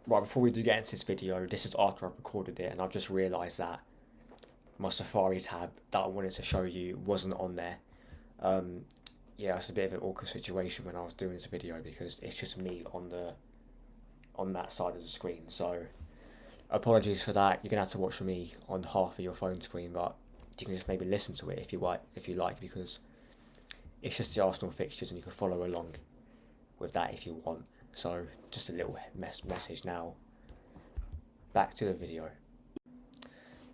Right, before we do get into this video, this is after I've recorded it, and I've just realised that my Safari tab that I wanted to show you wasn't on there. Um, yeah, it's a bit of an awkward situation when I was doing this video because it's just me on that side of the screen. So apologies for that. You're gonna have to watch me on half of your phone screen, but you can just maybe listen to it if you like, because it's just the Arsenal fixtures and you can follow along with that if you want. So just a little message now. Back to the video.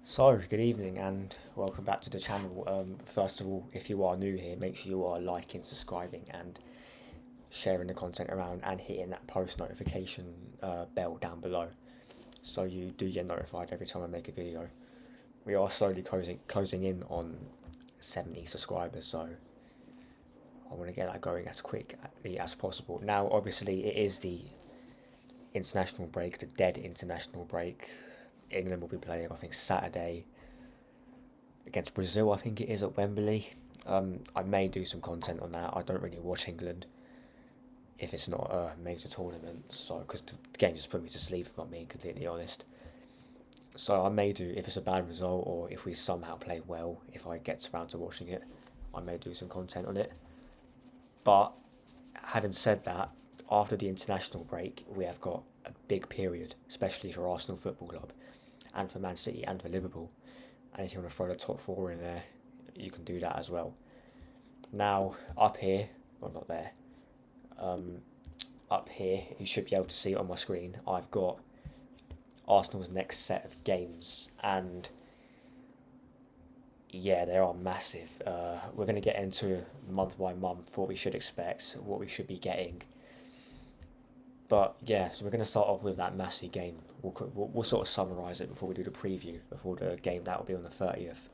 So, good evening and welcome back to the channel. First of all, if you are new here, make sure you are liking, subscribing, and sharing the content around and hitting that post notification bell down below so you do get notified every time I make a video. We are slowly closing in on 70 subscribers, so I want to get that going as quickly as possible. Now, obviously, it is the international break, the dead international break. England will be playing, I think, Saturday against Brazil, I think it is, at Wembley. I may do some content on that. I don't really watch England if it's not a major tournament, so because the game just put me to sleep, if I'm being completely honest. So I may do, if it's a bad result or if we somehow play well, if I get around to watching it, I may do some content on it. But having said that, after the international break, we have got a big period, especially for Arsenal Football Club, and for Man City and for Liverpool. And if you want to throw the top four in there, you can do that as well. Now, up here, well, not there, up here, you should be able to see it on my screen. I've got Arsenal's next set of games, and yeah, they are massive. We're going to get into month by month what we should expect, what we should be getting. But yeah, so we're going to start off with that massive game. We'll sort of summarise it before we do the preview, before the game that will be on the 30th.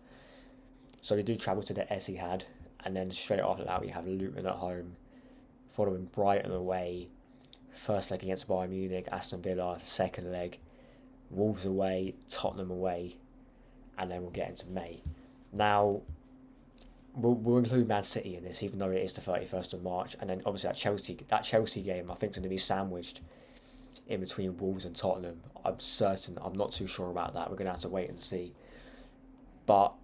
So we do travel to the Etihad, and then straight after that we have Luton at home, following Brighton away, first leg against Bayern Munich, Aston Villa, second leg, Wolves away, Tottenham away, and then we'll get into May. Now, we'll include Man City in this, even though it is the 31st of March, and then obviously that Chelsea game I think is going to be sandwiched in between Wolves and Tottenham. I'm not too sure about that. We're going to have to wait and see. But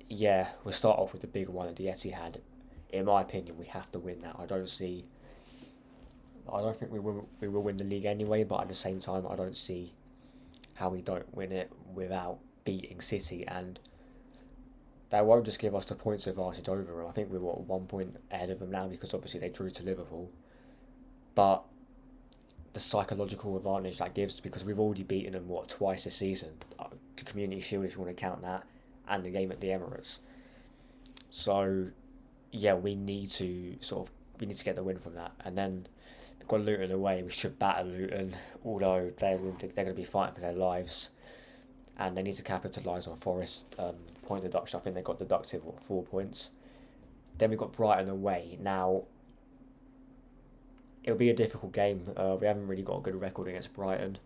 yeah, we'll start off with the big one at the Etihad. In my opinion, we have to win that. I don't think we will win the league anyway, but at the same time, I don't see how we don't win it without beating City, and that won't just give us the points advantage over them. I think we're 1 point ahead of them now because obviously they drew to Liverpool, but the psychological advantage that gives, because we've already beaten them twice this season, the Community Shield if you want to count that, and the game at the Emirates. So yeah, we need to get the win from that, and then we've got Luton away. We should batter Luton, although they're going to be fighting for their lives, and they need to capitalise on Forest point deduction. I think they got deducted 4 points. Then we've got Brighton away. Now, it'll be a difficult game. We haven't really got a good record against Brighton,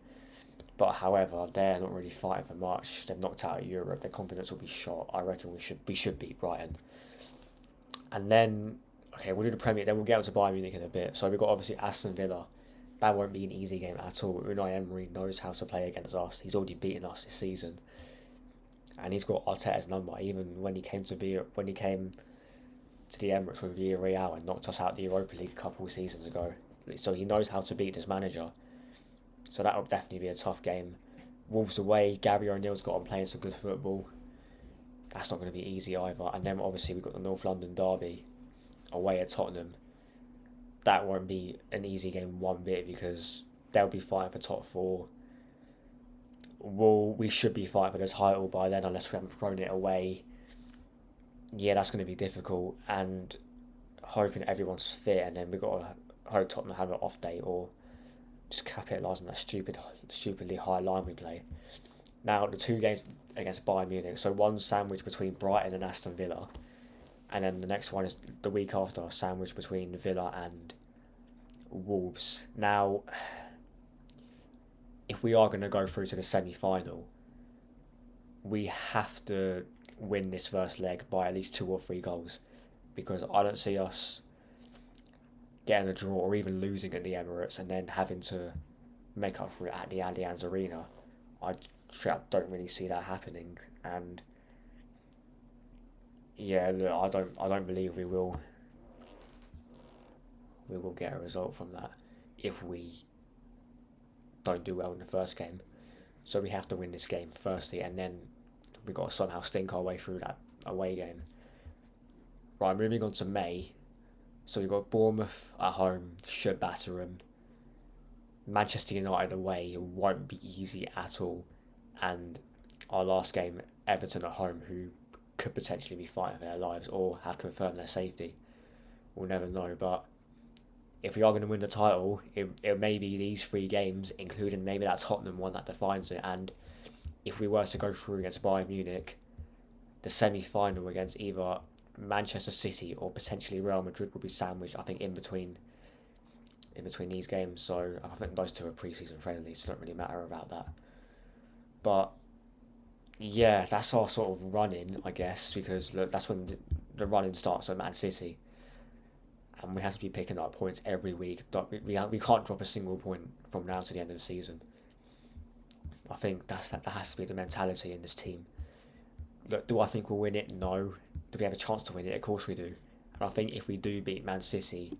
but however, they're not really fighting for much. They've knocked out of Europe. Their confidence will be shot. I reckon we should beat Brighton. And then, okay, we'll do the Premier. Then we'll get on to Bayern Munich in a bit. So we've got obviously Aston Villa. That won't be an easy game at all. Unai Emery knows how to play against us. He's already beaten us this season, and he's got Arteta's number. Even when he came to the Emirates with Villarreal and knocked us out the Europa League a couple of seasons ago, so he knows how to beat this manager. So that will definitely be a tough game. Wolves away. Gary O'Neill's got on playing some good football. That's not going to be easy either. And then obviously we've got the North London derby away at Tottenham. That won't be an easy game one bit because they'll be fighting for top four. We should be fighting for the title by then unless we haven't thrown it away. Yeah, that's going to be difficult, and hoping everyone's fit, and then we've got to hope Tottenham have an off day or just capitalise on that stupidly high line we play. Now, the two games against Bayern Munich, so one sandwich between Brighton and Aston Villa, and then the next one is the week after, a sandwich between Villa and Wolves. Now, if we are going to go through to the semi-final, we have to win this first leg by at least 2 or 3 goals, because I don't see us getting a draw or even losing at the Emirates and then having to make up for it at the Allianz Arena. I straight up don't really see that happening, and yeah, look, I don't believe we will get a result from that if we don't do well in the first game. So we have to win this game firstly, and then we got to somehow stink our way through that away game. Right, moving on to May. So we've got Bournemouth at home, should batter them. Manchester United away won't be easy at all. And our last game, Everton at home, who could potentially be fighting for their lives or have confirmed their safety. We'll never know. But if we are going to win the title, it may be these three games, including maybe that Tottenham one, that defines it. And if we were to go through against Bayern Munich, the semi-final against either Manchester City or potentially Real Madrid will be sandwiched, I think, in between these games. So I think those two are pre-season friendly, so it don't really matter about that. But yeah, that's our sort of run-in, I guess, because look, that's when the run-in starts at Man City, and we have to be picking up points every week. We can't drop a single point from now to the end of the season. I think that has to be the mentality in this team. Look, do I think we'll win it? No. Do we have a chance to win it? Of course we do. And I think if we do beat Man City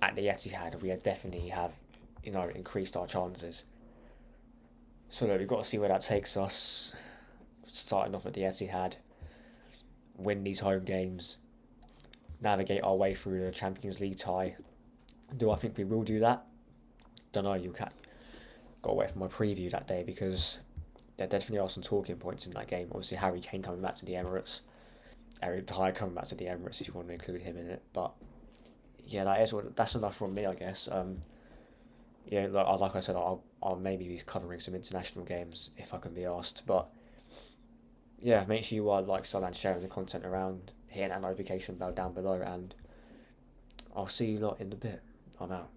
at the Etihad, we definitely have, increased our chances. So look, we've got to see where that takes us. Starting off at the Etihad, win these home games, navigate our way through the Champions League tie. Do I think we will do that? Don't know. Got away from my preview that day because there definitely are some talking points in that game. Obviously, Harry Kane coming back to the Emirates, Eric Dyer coming back to the Emirates if you want to include him in it. But yeah, that's enough from me, I guess. Yeah, like I said, I'll maybe be covering some international games if I can be asked. But yeah, make sure you are like, sub, and sharing the content around, hitting that notification bell down below, and I'll see you lot in a bit. I'm out.